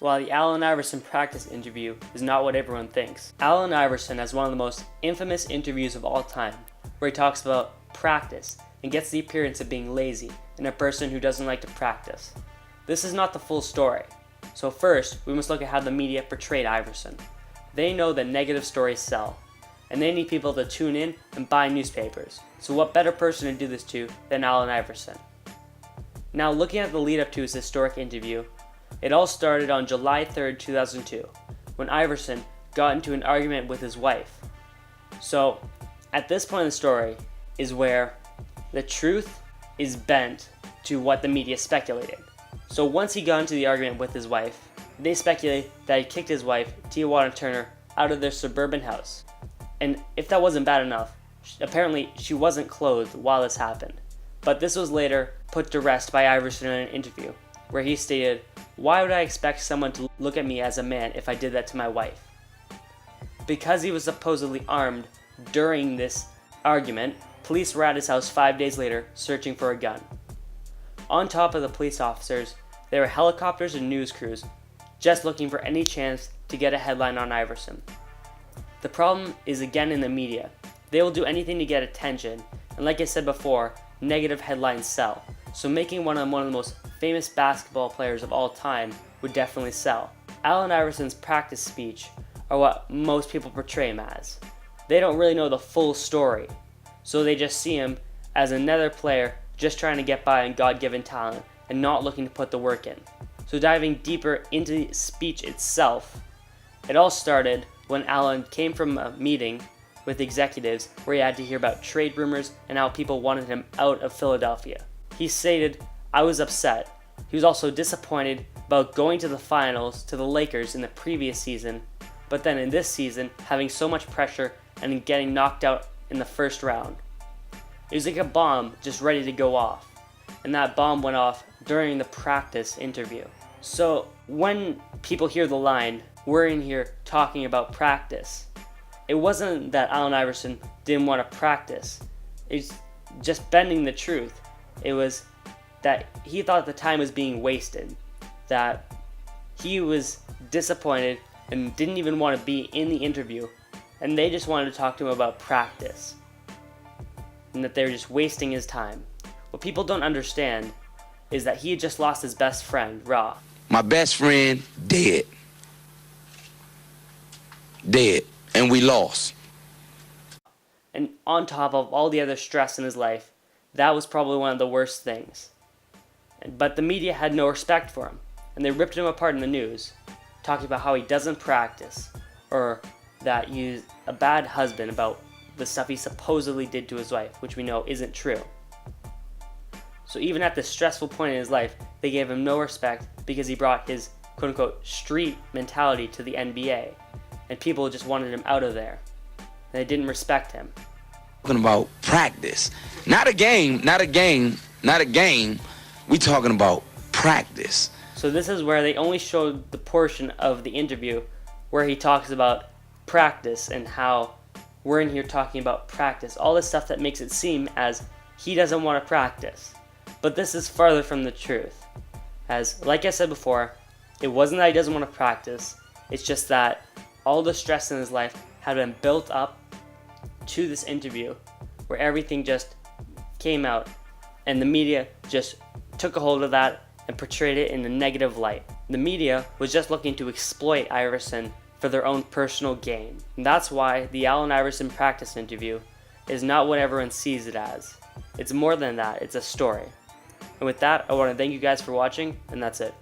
While the Allen Iverson Practice interview is not what everyone thinks, Allen Iverson has one of the most infamous interviews of all time, where he talks about practice and gets the appearance of being lazy and a person who doesn't like to practice. This is not the full story. So first, we must look at how the media portrayed Iverson. They know that negative stories sell, and they need people to tune in and buy newspapers. So what better person to do this to than Allen Iverson? Now, looking at the lead up to his historic interview, it all started on July 3rd, 2002, when Iverson got into an argument with his wife. So, at this point in the story is where the truth is bent to what the media speculated. So once he got into the argument with his wife, they speculated that he kicked his wife, Tijuana Turner, out of their suburban house. And if that wasn't bad enough, apparently she wasn't clothed while this happened. But this was later put to rest by Iverson in an interview, where he stated, "Why would I expect someone to look at me as a man if I did that to my wife?" Because he was supposedly armed during this argument, police were at his house 5 days later searching for a gun. On top of the police officers, there were helicopters and news crews just looking for any chance to get a headline on Iverson. The problem is again in the media. They will do anything to get attention, and like I said before, negative headlines sell. So making one of the most famous basketball players of all time would definitely sell. Allen Iverson's practice speech are what most people portray him as. They don't really know the full story, so they just see him as another player just trying to get by on God-given talent and not looking to put the work in. So diving deeper into the speech itself, it all started when Allen came from a meeting with executives where he had to hear about trade rumors and how people wanted him out of Philadelphia. He stated, "I was upset." He was also disappointed about going to the finals to the Lakers in the previous season, but then in this season having so much pressure and getting knocked out in the first round. It was like a bomb just ready to go off, and that bomb went off during the practice interview. So when people hear the line, "We're in here talking about practice," it wasn't that Allen Iverson didn't want to practice. It's just bending the truth. It was that he thought the time was being wasted, that he was disappointed and didn't even want to be in the interview, and they just wanted to talk to him about practice, and that they were just wasting his time. What people don't understand is that he had just lost his best friend, Ra. My best friend, dead. Dead. And we lost. And on top of all the other stress in his life, that was probably one of the worst things. But the media had no respect for him, and they ripped him apart in the news, talking about how he doesn't practice, or that he's a bad husband, about the stuff he supposedly did to his wife, which we know isn't true. So even at this stressful point in his life, they gave him no respect because he brought his quote-unquote street mentality to the NBA, and people just wanted him out of there, and they didn't respect him. Talking about practice. Not a game. We talking about practice. So this is where they only showed the portion of the interview where he talks about practice and how we're in here talking about practice. All this stuff that makes it seem as he doesn't want to practice. But this is farther from the truth. As, like I said before, it wasn't that he doesn't want to practice. It's just that all the stress in his life had been built up to this interview where everything just came out, and the media just took a hold of that and portrayed it in a negative light. The media was just looking to exploit Iverson for their own personal gain. And that's why the Allen Iverson Practice interview is not what everyone sees it as. It's more than that, it's a story. And with that, I want to thank you guys for watching, and that's it.